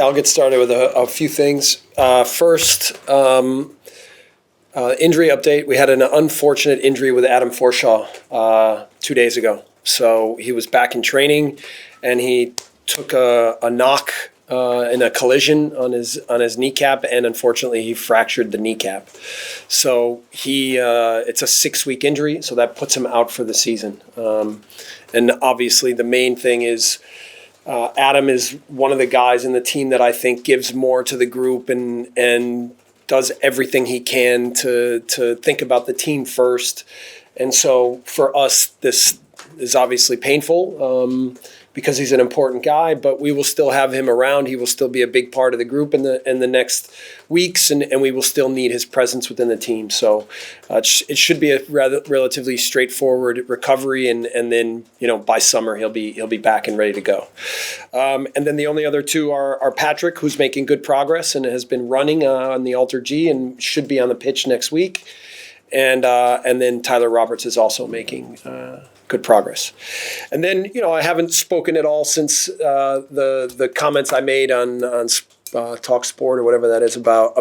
I'll get started with a few things. First, injury update. We had an unfortunate injury with Adam Forshaw 2 days ago. So he was back in training, and he took a knock in a collision on his kneecap, and unfortunately he fractured the kneecap. So it's a 6-week injury, so that puts him out for the season. And obviously the main thing is Adam is one of the guys in the team that I think gives more to the group and does everything he can to think about the team first. And so for us, this is obviously painful because he's an important guy, but we will still have him around. He will still be a big part of the group in the next weeks, and we will still need his presence within the team. So it should be a relatively straightforward recovery, and then by summer he'll be back and ready to go. And then the only other two are Patrick, who's making good progress and has been running on the Alter G and should be on the pitch next week, and then Tyler Roberts is also making good progress. And then, I haven't spoken at all since the comments I made on Talk Sport or whatever that is about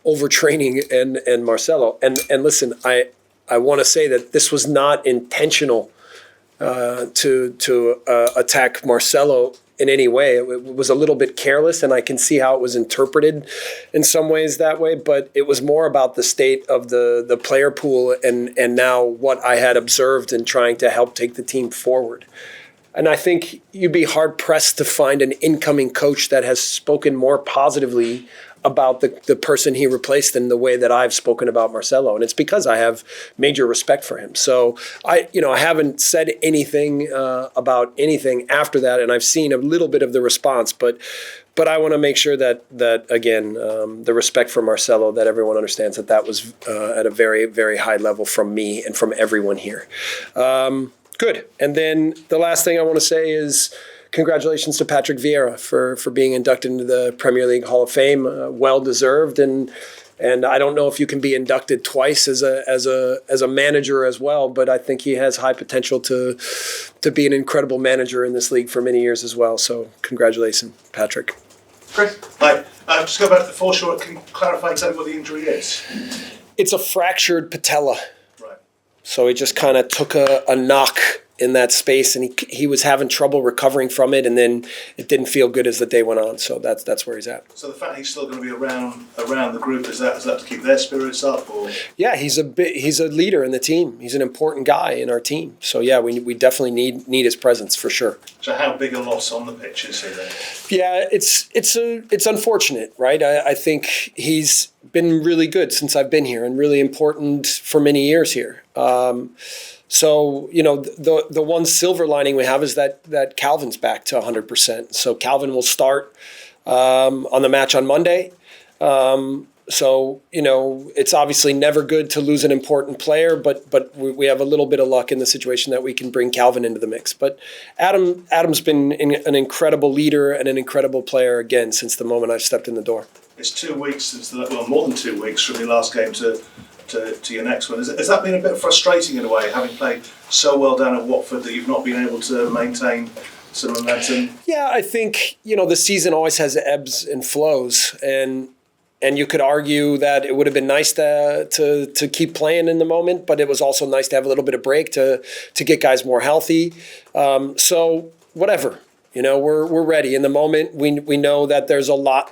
overtraining and Marcelo. And listen, I want to say that this was not intentional to attack Marcelo in any way. It was a little bit careless, and I can see how it was interpreted in some ways that way, but it was more about the state of the player pool and now what I had observed in trying to help take the team forward. And I think you'd be hard-pressed to find an incoming coach that has spoken more positively about the person he replaced in the way that I've spoken about Marcelo. And it's because I have major respect for him. So I haven't said anything about anything after that, and I've seen a little bit of the response, but I want to make sure that again, the respect for Marcelo, that everyone understands that was at a very, very high level from me and from everyone here. Good. And then the last thing I want to say is congratulations to Patrick Vieira for being inducted into the Premier League Hall of Fame. Well deserved, and I don't know if you can be inducted twice as a manager as well, but I think he has high potential to be an incredible manager in this league for many years as well. So congratulations, Patrick. Chris, hi. Just go back to the Forshaw. Can you clarify exactly what the injury is? It's a fractured patella. Right. So he just kind of took a knock in that space, and he was having trouble recovering from it, and then it didn't feel good as the day went on. So that's where he's at. So the fact he's still going to be around the group, is that to keep their spirits up, or? Yeah, he's a leader in the team. He's an important guy in our team. So yeah, we definitely need his presence for sure. So how big a loss on the pitch is he then? Yeah, it's unfortunate, right? I think he's been really good since I've been here and really important for many years here. So, the one silver lining we have is that Kalvin's back to 100%. So Kalvin will start on the match on Monday. So, it's obviously never good to lose an important player, but we have a little bit of luck in the situation that we can bring Kalvin into the mix. But Adam's been an incredible leader and an incredible player, again, since the moment I've stepped in the door. It's 2 weeks since more than 2 weeks from your last game to your next one. Has that been a bit frustrating in a way, having played so well down at Watford, that you've not been able to maintain some momentum? Yeah, I think, the season always has ebbs and flows, and you could argue that it would have been nice to keep playing in the moment, but it was also nice to have a little bit of break to get guys more healthy. So whatever, we're ready. In the moment, we know that there's a lot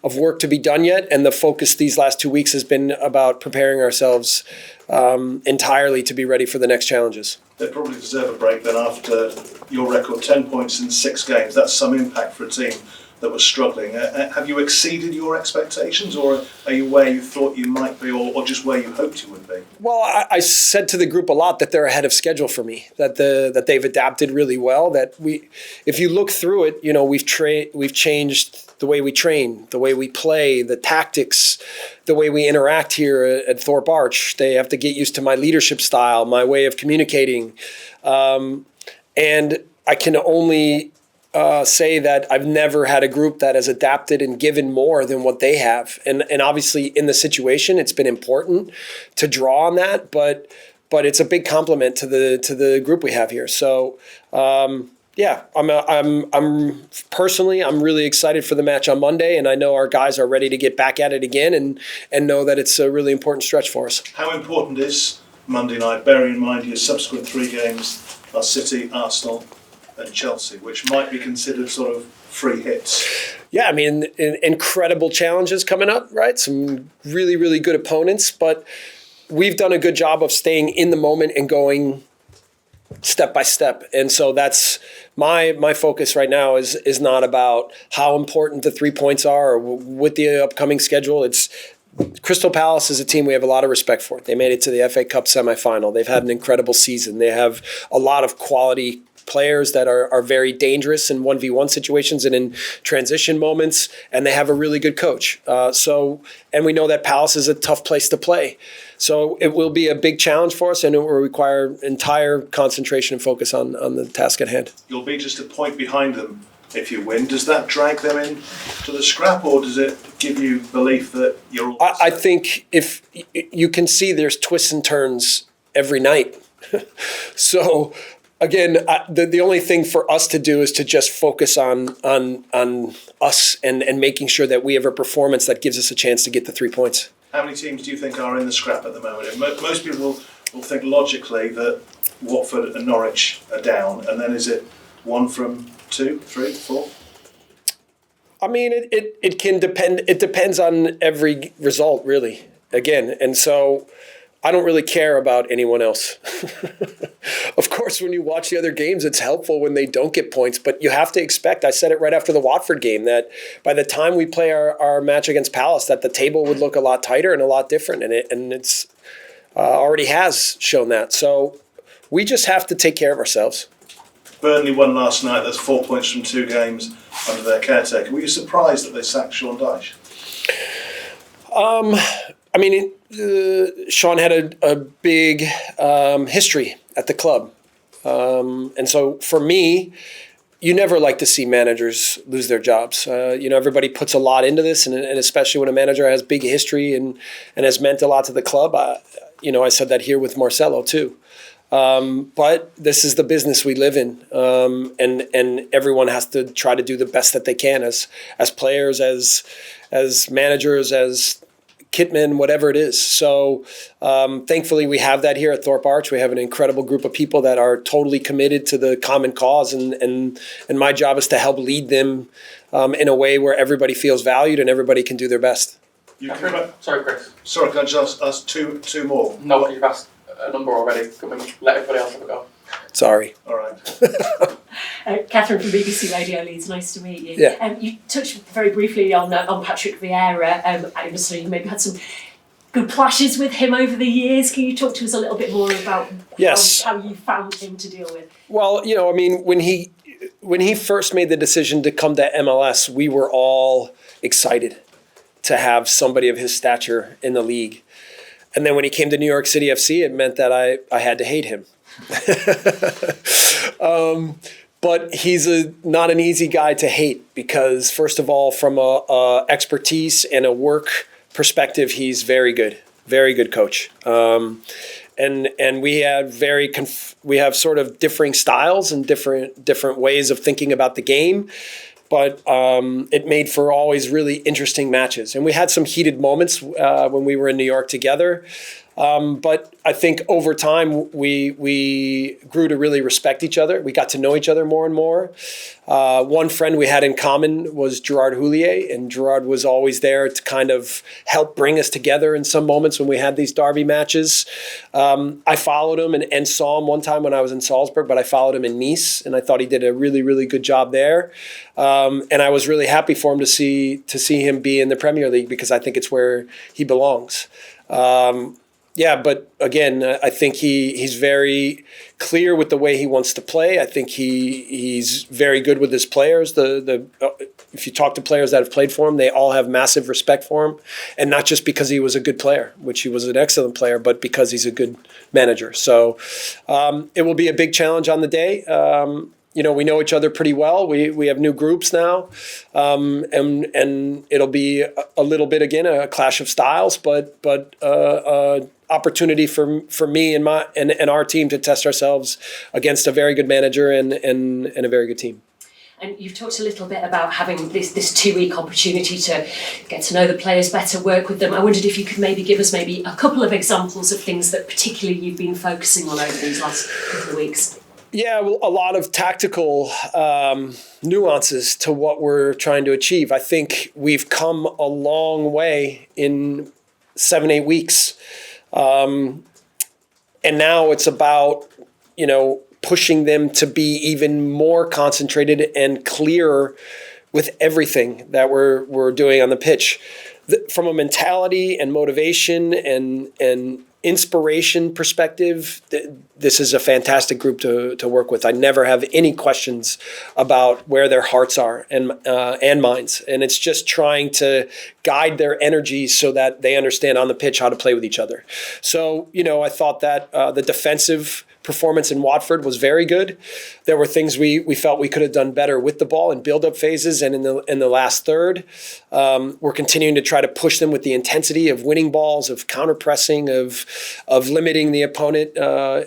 of work to be done yet, and the focus these last 2 weeks has been about preparing ourselves entirely to be ready for the next challenges. They probably deserve a break then after your record, 10 points in 6 games. That's some impact for a team that was struggling. Have you exceeded your expectations, or are you where you thought you might be, or just where you hoped you would be? Well, I said to the group a lot that they're ahead of schedule for me, that they've adapted really well, that if you look through it, we've changed the way we train, the way we play, the tactics, the way we interact here at Thorpe Arch. They have to get used to my leadership style, my way of communicating. And I can only say that I've never had a group that has adapted and given more than what they have. And obviously in the situation, it's been important to draw on that, but it's a big compliment to the group we have here. So, Yeah, I'm personally, I'm really excited for the match on Monday, and I know our guys are ready to get back at it again, and know that it's a really important stretch for us. How important is Monday night, bearing in mind your subsequent 3 games are City, Arsenal and Chelsea, which might be considered sort of free hits? Yeah, I mean, incredible challenges coming up, right? Some really, really good opponents, but we've done a good job of staying in the moment and going step by step. And so that's my focus right now is not about how important the 3 points are or with the upcoming schedule. It's Crystal Palace is a team we have a lot of respect for. They made it to the FA Cup semifinal. They've had an incredible season. They have a lot of quality players that are very dangerous in 1v1 situations and in transition moments, and they have a really good coach. And we know that Palace is a tough place to play. So it will be a big challenge for us, and it will require entire concentration and focus on the task at hand. You'll be just a point behind them if you win. Does that drag them in to the scrap, or does it give you belief that you're all I think if you can see there's twists and turns every night. So again, the only thing for us to do is to just focus on us and making sure that we have a performance that gives us a chance to get the 3 points. How many teams do you think are in the scrap at the moment? And most people will think logically that Watford and Norwich are down, and then is it 1 from 2, 3, 4? I mean, it can depend. It depends on every result, really. Again, and so I don't really care about anyone else. Of course, when you watch the other games, it's helpful when they don't get points, but you have to expect, I said it right after the Watford game, that by the time we play our match against Palace, that the table would look a lot tighter and a lot different, and it's already has shown that. So we just have to take care of ourselves. Burnley won last night. That's 4 points from 2 games under their caretaker. Were you surprised that they sacked Sean Dyche? I mean, Sean had a big history at the club. And so for me, you never like to see managers lose their jobs. Everybody puts a lot into this, and especially when a manager has big history and has meant a lot to the club. I said that here with Marcelo too. But this is the business we live in, and everyone has to try to do the best that they can as players, as managers, as kitmen, whatever it is. So thankfully we have that here at Thorpe Arch. We have an incredible group of people that are totally committed to the common cause, and my job is to help lead them in a way where everybody feels valued and everybody can do their best. Sorry, Chris. Sorry, can I just ask two more? No, you've asked a number already. Can we let everybody else have a go? Sorry. All right. Catherine from BBC Radio Leeds, nice to meet you. Yeah. You touched very briefly on Patrick Vieira. Obviously, you maybe had some good clashes with him over the years. Can you talk to us a little bit more about how you found him to deal with? Well, I mean, when he first made the decision to come to MLS, we were all excited to have somebody of his stature in the league. And then when he came to New York City FC, it meant that I had to hate him. But he's not an easy guy to hate because, first of all, from a expertise and a work perspective, he's very good coach. And we have sort of differing styles and different ways of thinking about the game. But it made for always really interesting matches. And we had some heated moments when we were in New York together. But I think over time, we grew to really respect each other. We got to know each other more and more. One friend we had in common was Gerard Houllier, and Gerard was always there to kind of help bring us together in some moments when we had these derby matches. I followed him and saw him one time when I was in Salzburg, but I followed him in Nice, and I thought he did a really, really good job there. And I was really happy for him to see him be in the Premier League because I think it's where he belongs. Yeah, but again, I think he's very clear with the way he wants to play. I think he's very good with his players. If you talk to players that have played for him, they all have massive respect for him, and not just because he was a good player, which he was an excellent player, but because he's a good manager. So it will be a big challenge on the day. we know each other pretty well. We have new groups now, and it'll be a little bit again a clash of styles, but opportunity for me and our team to test ourselves against a very good manager and a very good team. And you've talked a little bit about having this 2-week opportunity to get to know the players better, work with them. I wondered if you could maybe give us maybe a couple of examples of things that particularly you've been focusing on over these last couple of weeks. Yeah, well, a lot of tactical nuances to what we're trying to achieve. I think we've come a long way in 7-8 weeks. And now it's about, pushing them to be even more concentrated and clearer with everything that we're doing on the pitch. From a mentality and motivation and inspiration perspective, this is a fantastic group to work with. I never have any questions about where their hearts are and minds. And it's just trying to guide their energy so that they understand on the pitch how to play with each other. So, I thought that the defensive performance in Watford was very good. There were things we felt we could have done better with the ball in build-up phases and in the last third. We're continuing to try to push them with the intensity of winning balls, of counter-pressing, of limiting the opponent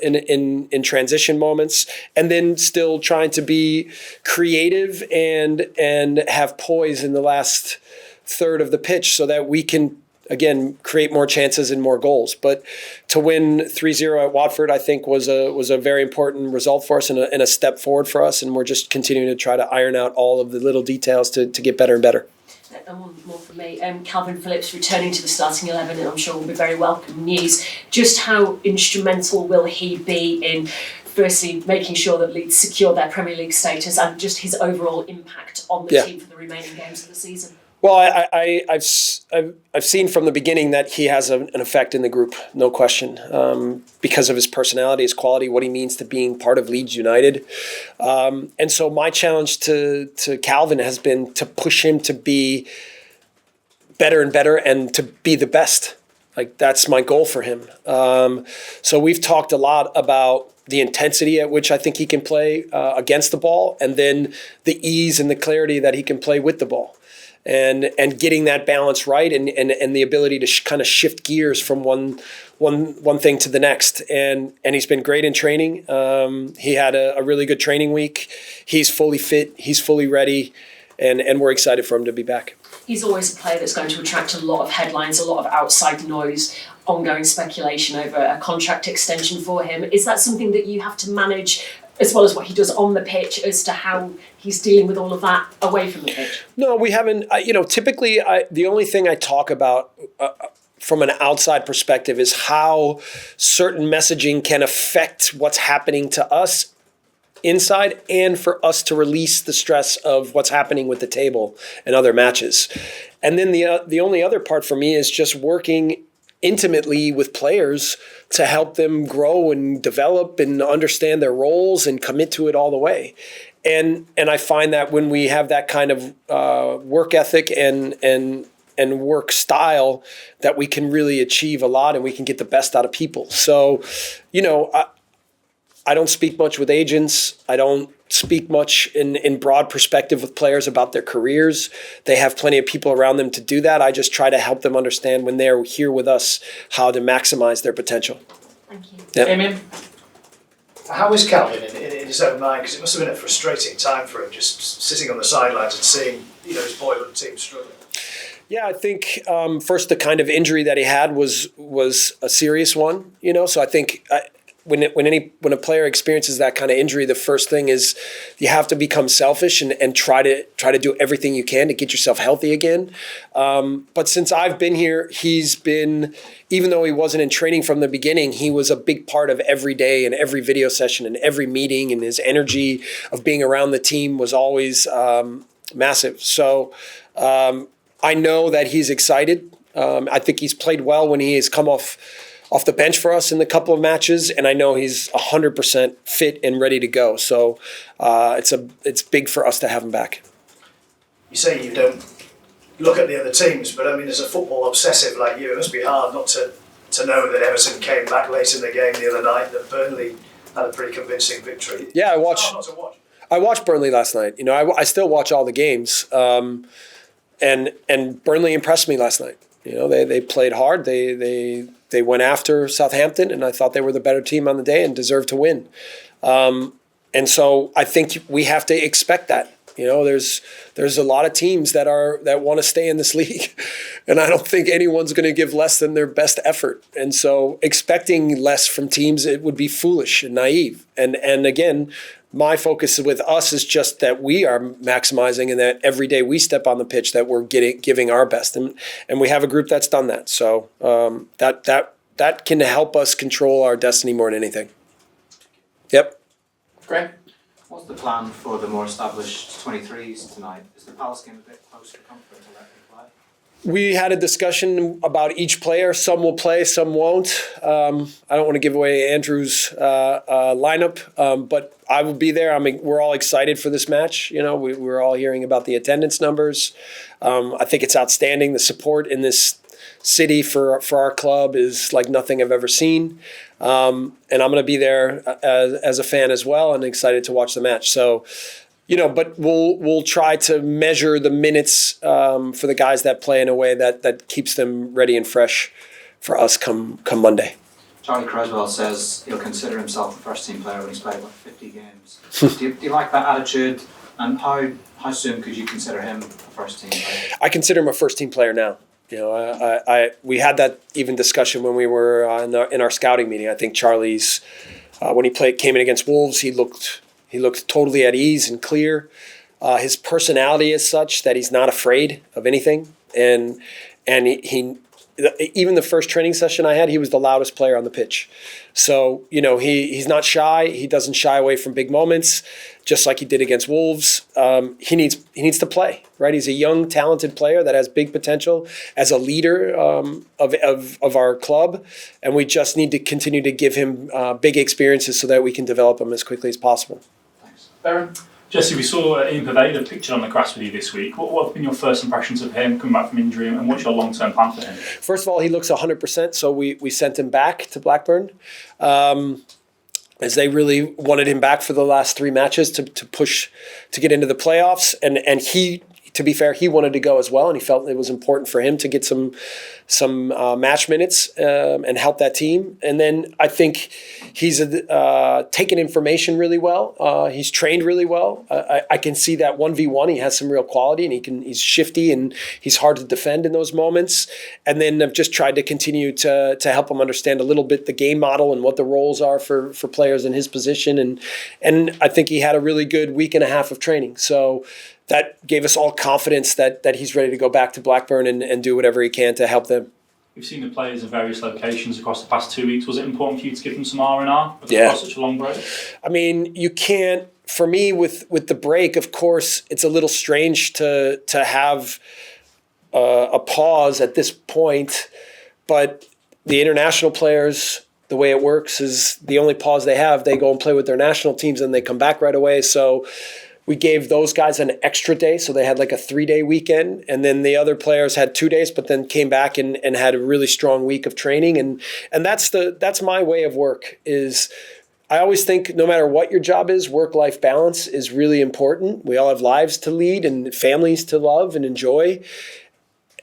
in transition moments, and then still trying to be creative and have poise in the last third of the pitch so that we can again create more chances and more goals. But to win 3-0 at Watford, I think was a very important result for us and a step forward for us, and we're just continuing to try to iron out all of the little details to get better and better. And one more for me. Kalvin Phillips returning to the starting 11, and I'm sure will be very welcome news. Just how instrumental will he be in firstly making sure that Leeds secure their Premier League status and just his overall impact on the team for the remaining games of the season? Well, I've seen from the beginning that he has an effect in the group, no question, because of his personality, his quality, what he means to being part of Leeds United. And so my challenge to Kalvin has been to push him to be better and better and to be the best. Like, that's my goal for him. So we've talked a lot about the intensity at which I think he can play against the ball, and then the ease and the clarity that he can play with the ball. And getting that balance right and the ability to kind of shift gears from one thing to the next. And he's been great in training. He had a really good training week. He's fully fit. He's fully ready. And we're excited for him to be back. He's always a player that's going to attract a lot of headlines, a lot of outside noise, ongoing speculation over a contract extension for him. Is that something that you have to manage, as well as what he does on the pitch, as to how he's dealing with all of that away from the pitch? No, we haven't. Typically, the only thing I talk about from an outside perspective is how certain messaging can affect what's happening to us inside, and for us to release the stress of what's happening with the table and other matches. And then the only other part for me is just working intimately with players to help them grow and develop and understand their roles and commit to it all the way. And I find that when we have that kind of work ethic and work style, that we can really achieve a lot and we can get the best out of people. So, I don't speak much with agents. I don't speak much in broad perspective with players about their careers. They have plenty of people around them to do that. I just try to help them understand when they're here with us how to maximize their potential. Thank you. Yep. Amen. How is Kalvin in his own mind? Because it must have been a frustrating time for him, just sitting on the sidelines and seeing his boyhood team struggling. Yeah, I think first the kind of injury that he had was a serious one. So I think when a player experiences that kind of injury, the first thing is you have to become selfish and try to do everything you can to get yourself healthy again. But since I've been here, he's been, even though he wasn't in training from the beginning, he was a big part of every day and every video session and every meeting, and his energy of being around the team was always massive. So I know that he's excited. I think he's played well when he has come off the bench for us in the couple of matches, and I know he's 100% fit and ready to go. So it's big for us to have him back. You say you don't look at the other teams, but I mean, as a football obsessive like you, it must be hard not to know that Everton came back late in the game the other night, that Burnley had a pretty convincing victory. Yeah, I It's watched. hard not to watch. I watched Burnley last night. You know, I still watch all the games, and Burnley impressed me last night. You know, they played hard. They went after Southampton, and I thought they were the better team on the day and deserved to win. And so I think we have to expect that. You know, there's a lot of teams that want to stay in this league, and I don't think anyone's going to give less than their best effort. And so expecting less from teams, it would be foolish and naive. And again, my focus with us is just that we are maximizing, and that every day we step on the pitch that we're giving our best, and we have a group that's done that. So that can help us control our destiny more than anything. Yep. Great. What's the plan for the more established 23s tonight? Is the Palace game a bit close for comfort to let them play? We had a discussion about each player. Some will play, some won't. I don't want to give away Andrew's lineup, but I will be there. I mean, we're all excited for this match. You know, we're all hearing about the attendance numbers. I think it's outstanding. The support in this city for our club is like nothing I've ever seen. And I'm going to be there as a fan as well, and excited to watch the match. So, you know, but we'll try to measure the minutes for the guys that play in a way that keeps them ready and fresh for us come Monday. Charlie Creswell says he'll consider himself a first team player when he's played about 50 games. do you like that attitude? And how soon could you consider him a first team player? I consider him a first team player now. You know, we had that even discussion when we were in our scouting meeting. I think Charlie's when he came in against Wolves, he looked totally at ease and clear. His personality is such that he's not afraid of anything, and he even the first training session I had, he was the loudest player on the pitch. So, you know, he's not shy. He doesn't shy away from big moments, just like he did against Wolves. He needs to play, right? He's a young, talented player that has big potential as a leader of our club, and we just need to continue to give him big experiences so that we can develop him as quickly as possible. Thanks. Baron? Jesse, we saw Ian Paveda pictured on the grass with you this week. What have been your first impressions of him coming back from injury, and what's your long-term plan for him? First of all, he looks 100%, so we sent him back to Blackburn, as they really wanted him back for the last 3 matches to push to get into the playoffs, and he, to be fair, he wanted to go as well, and he felt it was important for him to get some match minutes and help that team. And then I think he's taken information really well. He's trained really well. I can see that 1v1 he has some real quality, and he's shifty and he's hard to defend in those moments. And then I've just tried to continue to help him understand a little bit the game model and what the roles are for players in his position. And I think he had a really good week and a half of training. So that gave us all confidence that he's ready to go back to Blackburn and do whatever he can to help them. We've seen the players in various locations across the past 2 weeks. Was it important for you to give them some R&R Yeah. across such a long break? I mean, you can't, for me, with the break, of course, it's a little strange to have a pause at this point, but the international players, the way it works is the only pause they have, they go and play with their national teams and they come back right away. So we gave those guys an extra day, so they had like a 3-day weekend, and then the other players had 2 days, but then came back and had a really strong week of training. And that's my way of work. Is I always think no matter what your job is, work-life balance is really important. We all have lives to lead and families to love and enjoy.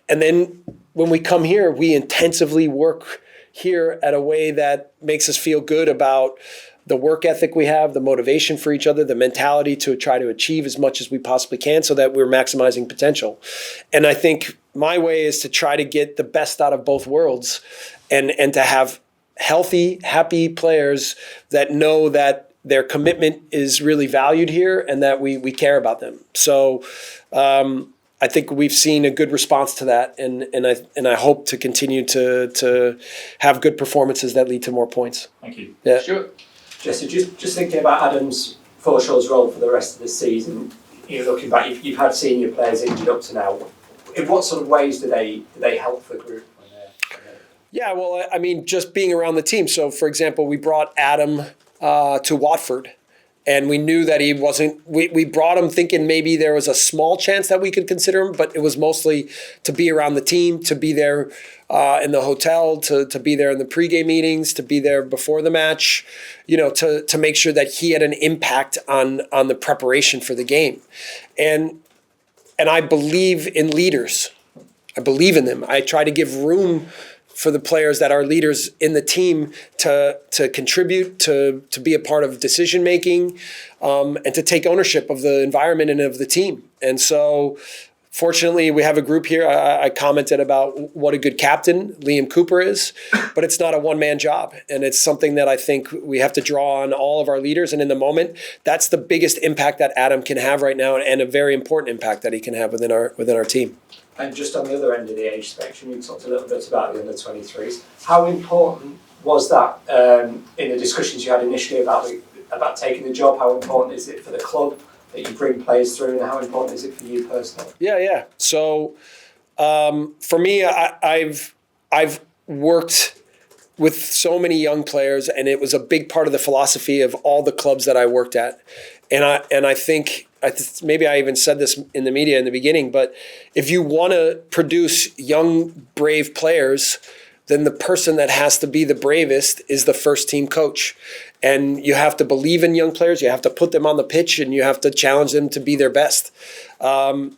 And then when we come here, we intensively work here at a way that makes us feel good about the work ethic we have, the motivation for each other, the mentality to try to achieve as much as we possibly can so that we're maximizing potential. And I think my way is to try to get the best out of both worlds and to have healthy, happy players that know that their commitment is really valued here and that we care about them. So I think we've seen a good response to that, and I hope to continue to have good performances that lead to more points. Thank you. Yeah. Stuart? Jesse, just thinking about Adam's Forshaw's role for the rest of the season, you know, looking back, you've had senior players injured up to now. In what sort of ways do they help the group? Yeah, well, I mean, just being around the team. So, for example, we brought Adam to Watford, And we knew that he wasn't, we brought him thinking maybe there was a small chance that we could consider him, but it was mostly to be around the team, to be there in the hotel, to be there in the pregame meetings, to be there before the match, to make sure that he had an impact on the preparation for the game. And I believe in leaders. I believe in them. I try to give room for the players that are leaders in the team to contribute, to be a part of decision making, and to take ownership of the environment and of the team. And so, fortunately, we have a group here. I commented about what a good captain Liam Cooper is, but it's not a one-man job, and it's something that I think we have to draw on all of our leaders. And in the moment, that's the biggest impact that Adam can have right now, and a very important impact that he can have within our team. And just on the other end of the age spectrum, you talked a little bit about the under-23s. How important was that in the discussions you had initially about taking the job? How important is it for the club that you bring players through, and how important is it for you personally? Yeah. So for me, I've worked with so many young players, and it was a big part of the philosophy of all the clubs that I worked at. And I think maybe I even said this in the media in the beginning, but if you want to produce young, brave players, then the person that has to be the bravest is the first team coach. And you have to believe in young players. You have to put them on the pitch, and you have to challenge them to be their best. I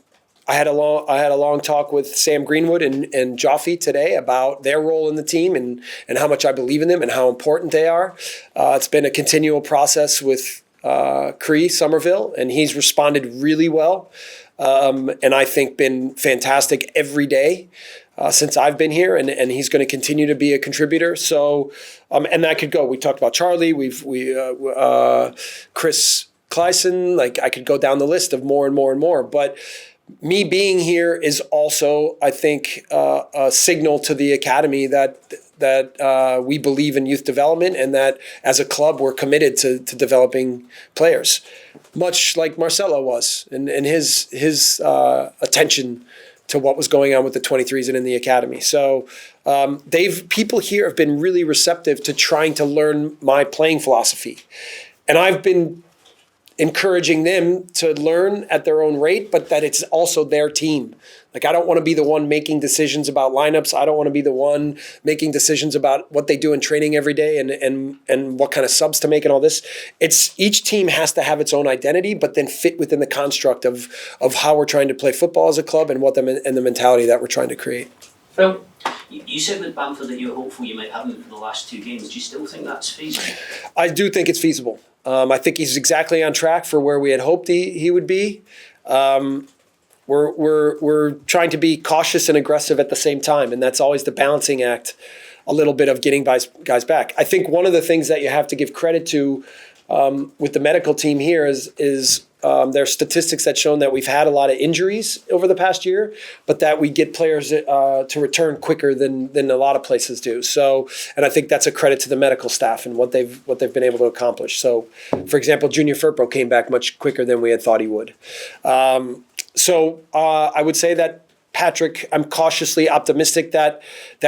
had a long talk with Sam Greenwood and Joffy today about their role in the team and how much I believe in them and how important they are. It's been a continual process with Cree Somerville, and he's responded really well, and I think been fantastic every day since I've been here, and he's going to continue to be a contributor. So, and that could go. We talked about Charlie. Chris Kleisen. Like, I could go down the list of more and more and more. But me being here is also, I think, a signal to the academy that we believe in youth development, and that as a club we're committed to developing players, much like Marcelo was, and his attention to what was going on with the 23s and in the academy. So people here have been really receptive to trying to learn my playing philosophy, and I've been encouraging them to learn at their own rate, but that it's also their team. Like, I don't want to be the one making decisions about lineups. I don't want to be the one making decisions about what they do in training every day and what kind of subs to make and all this. It's each team has to have its own identity, but then fit within the construct of how we're trying to play football as a club and and the mentality that we're trying to create. Phil? You said with Bamford that you were hopeful you might have him for the last 2 games. Do you still think that's feasible? I do think it's feasible. I think he's exactly on track for where we had hoped he would be. We're trying to be cautious and aggressive at the same time, and that's always the balancing act, a little bit of getting guys back. I think one of the things that you have to give credit to with the medical team here is there are statistics that shown that we've had a lot of injuries over the past year, but that we get players to return quicker than a lot of places do. So, and I think that's a credit to the medical staff and what they've been able to accomplish. So, for example, Junior Firpo came back much quicker than we had thought he would. So I would say that Patrick, I'm cautiously optimistic that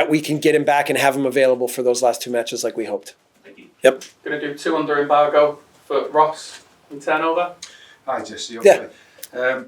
we can get him back and have him available for those last 2 matches like we hoped. Thank you. Yep. Going to do 2 under embargo for Ross in turnover. Hi Jesse, okay. Yeah.